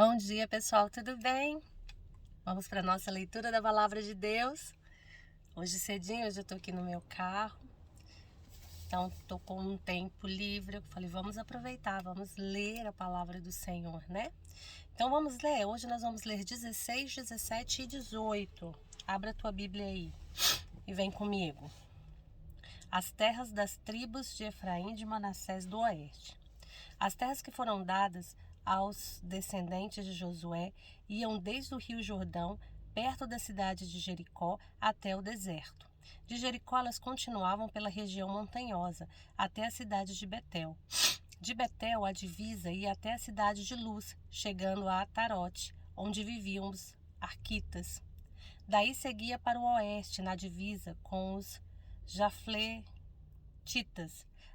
Bom dia, pessoal, tudo bem? Vamos para a nossa leitura da Palavra de Deus. Hoje cedinho, hoje eu tô aqui no meu carro, então tô com um tempo livre. Eu falei, vamos aproveitar, vamos ler a Palavra do Senhor, né? Então vamos ler, hoje nós vamos ler 16, 17 e 18. Abra a tua Bíblia aí e vem comigo. As terras das tribos de Efraim e de Manassés do Oeste. As terras que foram dadas aos descendentes de Josué iam desde o rio Jordão, perto da cidade de Jericó, até o deserto. De Jericó elas continuavam pela região montanhosa, até a cidade de Betel. De Betel a divisa ia até a cidade de Luz, chegando a Atarote, onde viviam os arquitas. Daí seguia para o oeste, na divisa com os Jafletitas,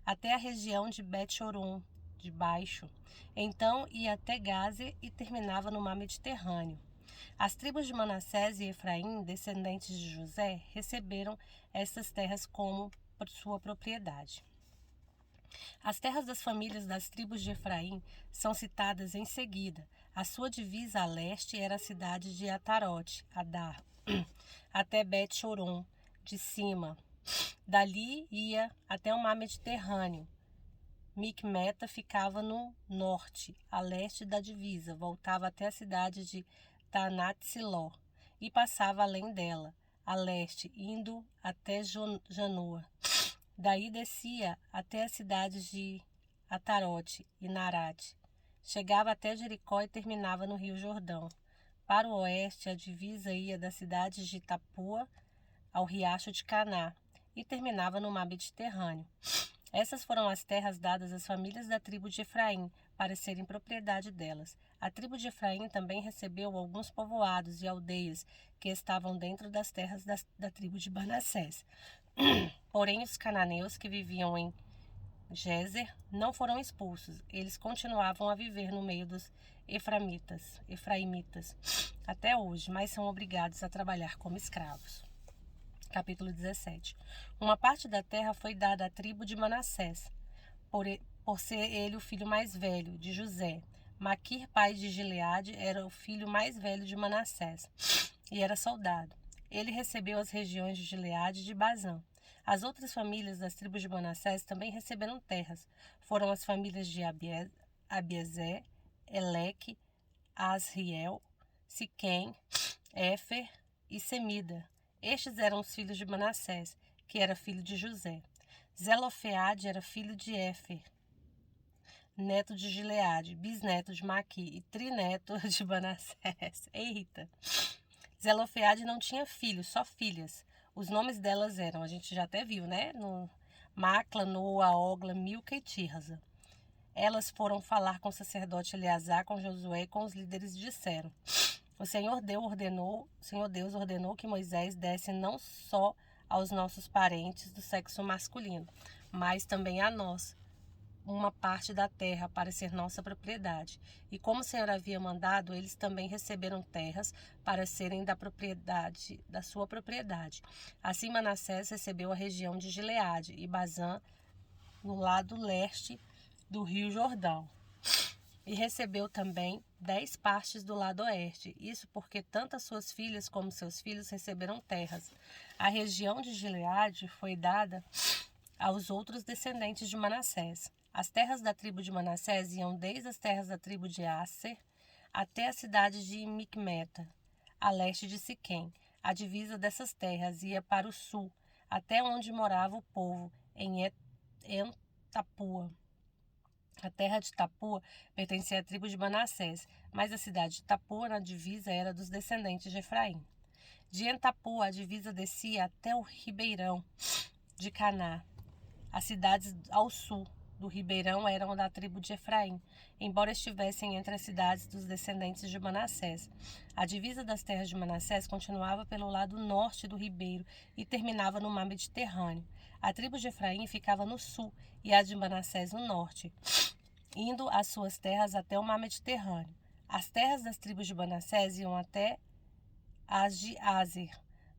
até a região de Bet-Horon, de baixo. Então ia até Gazer e terminava no mar Mediterrâneo. As tribos de Manassés e Efraim, descendentes de José, receberam essas terras como sua propriedade. As terras das famílias das tribos de Efraim são citadas em seguida. A sua divisa a leste era a cidade de Atarote, Adar, até Bet-Horon, de cima. Dali ia até o mar Mediterrâneo. Micmeta ficava no norte, a leste da divisa, voltava até a cidade de Tanat-Siló e passava além dela, a leste, indo até Janoa. Daí descia até as cidades de Atarote e Narate. Chegava até Jericó e terminava no rio Jordão. Para o oeste, a divisa ia das cidades de Tapua ao riacho de Caná e terminava no mar Mediterrâneo. Essas foram as terras dadas às famílias da tribo de Efraim, para serem propriedade delas. A tribo de Efraim também recebeu alguns povoados e aldeias que estavam dentro das terras da tribo de Manassés. Porém, os cananeus que viviam em Gézer não foram expulsos. Eles continuavam a viver no meio dos efraimitas até hoje, mas são obrigados a trabalhar como escravos. Capítulo 17. Uma parte da terra foi dada à tribo de Manassés, por ser ele o filho mais velho de José. Maquir, pai de Gileade, era o filho mais velho de Manassés e era soldado. Ele recebeu as regiões de Gileade e de Bazã. As outras famílias das tribos de Manassés também receberam terras. Foram as famílias de Abiezer, Eleque, Asriel, Siquém, Éfer e Semida. Estes eram os filhos de Manassés, que era filho de José. Zelofeade era filho de Éfer, neto de Gileade, bisneto de Maqui e trineto de Manassés. Eita! Zelofeade não tinha filhos, só filhas. Os nomes delas eram, a gente já até viu, né? No Macla, Noa, Ogla, Milca e Tirza. Elas foram falar com o sacerdote Eleazar, com Josué e com os líderes e disseram: O Senhor Deus ordenou que Moisés desse não só aos nossos parentes do sexo masculino, mas também a nós, uma parte da terra para ser nossa propriedade. E como o Senhor havia mandado, eles também receberam terras para serem da sua propriedade. Assim Manassés recebeu a região de Gileade e Bazã no lado leste do rio Jordão. E recebeu também 10 partes do lado oeste, isso porque tanto as suas filhas como seus filhos receberam terras. A região de Gileade foi dada aos outros descendentes de Manassés. As terras da tribo de Manassés iam desde as terras da tribo de Asser até a cidade de Micmeta, a leste de Siquém. A divisa dessas terras ia para o sul, até onde morava o povo, em Tapua. A terra de Tapua pertencia à tribo de Manassés, mas a cidade de Tapua, na divisa, era dos descendentes de Efraim. De Entapua, a divisa descia até o ribeirão de Caná. As cidades ao sul do ribeirão eram da tribo de Efraim, embora estivessem entre as cidades dos descendentes de Manassés. A divisa das terras de Manassés continuava pelo lado norte do ribeiro e terminava no mar Mediterrâneo. A tribo de Efraim ficava no sul e a de Manassés no norte, indo às suas terras até o mar Mediterrâneo. As terras das tribos de Manassés iam até as de Aser,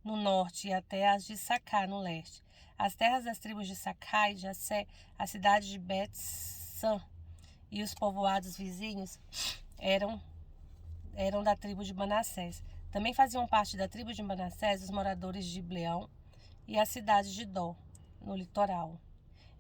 no norte, e até as de Sacá, no leste. As terras das tribos de Sacá e de Assé, a cidade de Bet-San e os povoados vizinhos eram eram da tribo de Manassés. Também faziam parte da tribo de Manassés os moradores de Ibleão e a cidade de Dor, no litoral,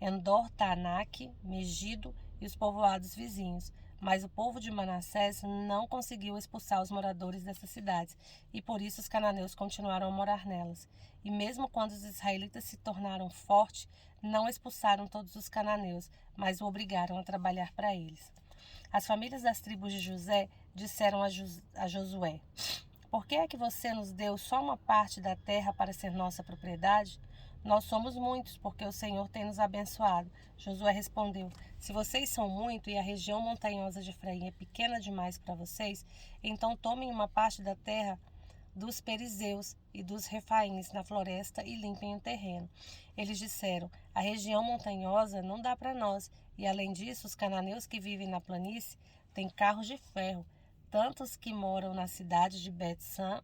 Endor, Taanaque, Megido e os povoados vizinhos. Mas o povo de Manassés não conseguiu expulsar os moradores dessas cidades, e por isso os cananeus continuaram a morar nelas. E mesmo quando os israelitas se tornaram fortes, não expulsaram todos os cananeus, mas o obrigaram a trabalhar para eles. As famílias das tribos de José disseram a Josué: Por que é que você nos deu só uma parte da terra para ser nossa propriedade? Nós somos muitos, porque o Senhor tem nos abençoado. Josué respondeu: Se vocês são muito e a região montanhosa de Efraim é pequena demais para vocês, então tomem uma parte da terra dos perizeus e dos refaíns na floresta e limpem o terreno. Eles disseram: A região montanhosa não dá para nós, e além disso, os cananeus que vivem na planície têm carros de ferro, tanto os que moram na cidade de Bet-San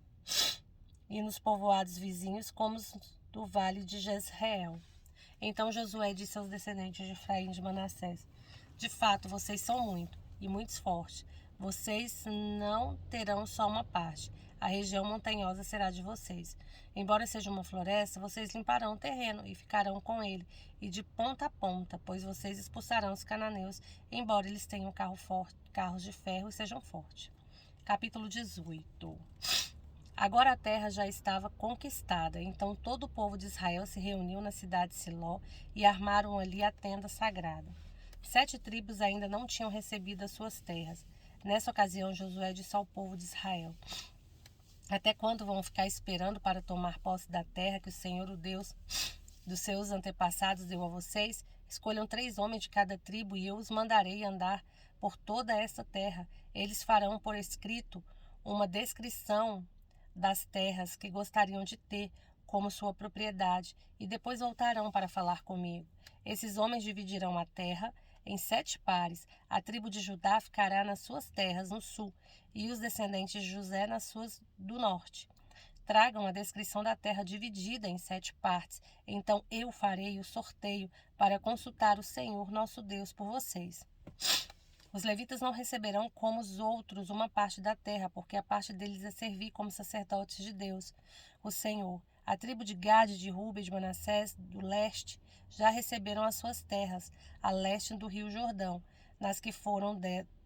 e nos povoados vizinhos, como os do vale de Jezreel. Então Josué disse aos descendentes de Efraim e de Manassés: De fato, vocês são muito e muitos fortes. Vocês não terão só uma parte. A região montanhosa será de vocês. Embora seja uma floresta, vocês limparão o terreno e ficarão com ele, e de ponta a ponta, pois vocês expulsarão os cananeus, embora eles tenham carros de ferro e sejam fortes. Capítulo 18. Agora a terra já estava conquistada, então todo o povo de Israel se reuniu na cidade de Siló e armaram ali a tenda sagrada. 7 tribos ainda não tinham recebido as suas terras. Nessa ocasião, Josué disse ao povo de Israel: Até quando vão ficar esperando para tomar posse da terra que o Senhor, o Deus dos seus antepassados, deu a vocês? Escolham 3 homens de cada tribo e eu os mandarei andar por toda esta terra. Eles farão por escrito uma descrição das terras que gostariam de ter como sua propriedade e depois voltarão para falar comigo. Esses homens dividirão a terra em 7 pares. A tribo de Judá ficará nas suas terras no sul e os descendentes de José nas suas do norte. Tragam a descrição da terra dividida em 7 partes. Então eu farei o sorteio para consultar o Senhor nosso Deus por vocês. Os levitas não receberão como os outros uma parte da terra, porque a parte deles é servir como sacerdotes de Deus, o Senhor. A tribo de Gade, de Rúben e de Manassés, do leste, já receberam as suas terras, a leste do rio Jordão, nas que foram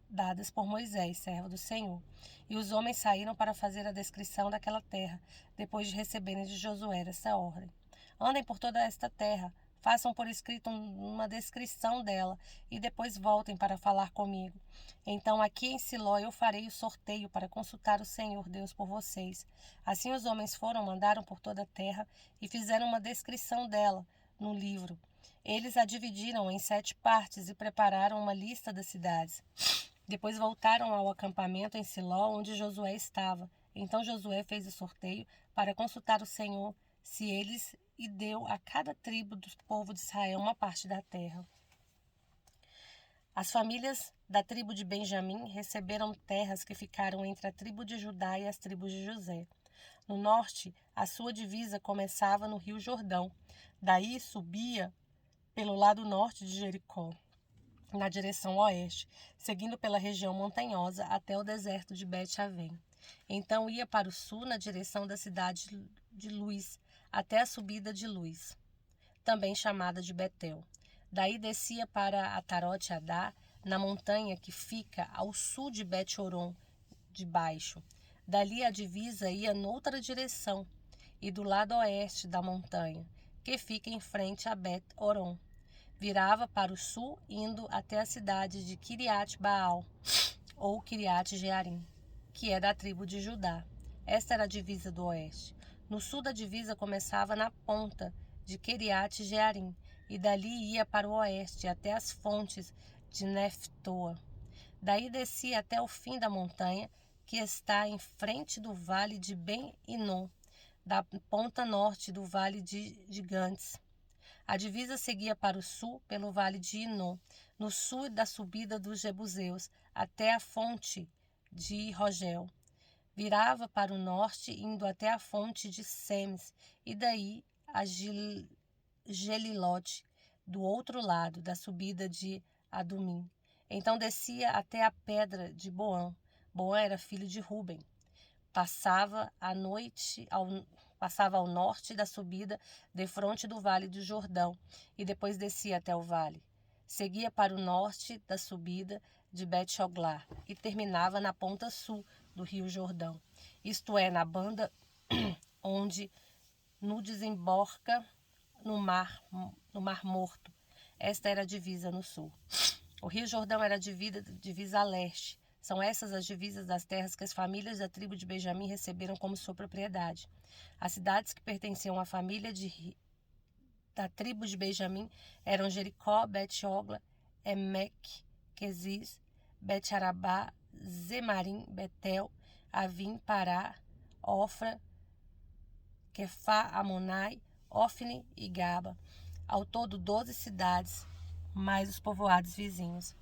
dadas por Moisés, servo do Senhor. E os homens saíram para fazer a descrição daquela terra, depois de receberem de Josué essa ordem. Andem por toda esta terra, façam por escrito uma descrição dela e depois voltem para falar comigo. Então aqui em Siló eu farei o sorteio para consultar o Senhor Deus por vocês. Assim os homens mandaram por toda a terra e fizeram uma descrição dela no livro. Eles a dividiram em 7 partes e prepararam uma lista das cidades. Depois voltaram ao acampamento em Siló, onde Josué estava. Então Josué fez o sorteio para consultar o Senhor se eles e deu a cada tribo do povo de Israel uma parte da terra. As famílias da tribo de Benjamim receberam terras que ficaram entre a tribo de Judá e as tribos de José. No norte, a sua divisa começava no rio Jordão. Daí subia pelo lado norte de Jericó, na direção oeste, seguindo pela região montanhosa até o deserto de Bet-Avém. Então ia para o sul na direção da cidade de Luz, até a subida de Luz, também chamada de Betel. Daí descia para Atarote-Adá, na montanha que fica ao sul de Bet-Horon de baixo. Dali a divisa ia noutra direção, e do lado oeste da montanha, que fica em frente a Bet-Horon, virava para o sul, indo até a cidade de Kiriat-Baal, ou Kiriat-Jearim, que é da tribo de Judá. Esta era a divisa do oeste. No sul da divisa começava na ponta de Kiriat-Jearim, e dali ia para o oeste, até as fontes de Neftoa. Daí descia até o fim da montanha, que está em frente do vale de Ben-Hinom, da ponta norte do vale de Gigantes. A divisa seguia para o sul pelo vale de Hinom, no sul da subida dos Jebuseus, até a fonte de Rogel. Virava para o norte, indo até a fonte de Semes, e daí a Gelilote, do outro lado da subida de Adumim. Então descia até a pedra de Boã. Boan era filho de Ruben. Passava ao norte da subida defronte do vale do Jordão e depois descia até o vale. Seguia para o norte da subida de Bet-Joglar e terminava na ponta sul do rio Jordão, isto é, na banda onde no desemboca no Mar Morto. Esta era a divisa no sul. O rio Jordão era a divisa a leste. São essas as divisas das terras que as famílias da tribo de Benjamim receberam como sua propriedade. As cidades que pertenciam à família da tribo de Benjamim eram Jericó, Bet-Jogla, Emek, Quezis, Bet-Arabá, Zemarim, Betel, Avim, Pará, Ofra, Quefá, Amonai, Ofne e Gaba. Ao todo 12 cidades, mais os povoados vizinhos.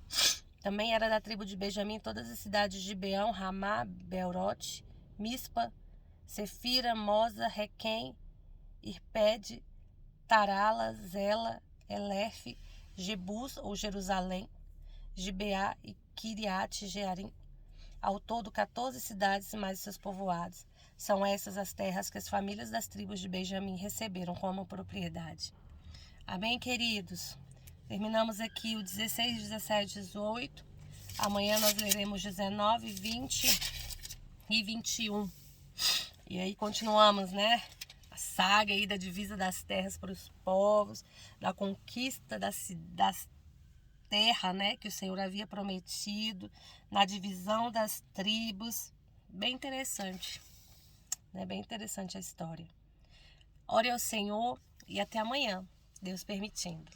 Também era da tribo de Benjamim todas as cidades de Beão, Ramá, Beerote, Mispa, Sefira, Moza, Requém, Irpede, Tarala, Zela, Elefe, Jebus ou Jerusalém, Gibeá e Kiriate Jearim. Ao todo 14 cidades mais seus povoados. São essas as terras que as famílias das tribos de Benjamim receberam como propriedade. Amém, queridos? Terminamos aqui o 16, 17, 18. Amanhã nós leremos 19, 20 e 21. E aí continuamos, né? A saga aí da divisa das terras para os povos, da conquista das terras, né? Que o Senhor havia prometido, na divisão das tribos. Bem interessante, né? Bem interessante a história. Ore ao Senhor e até amanhã, Deus permitindo.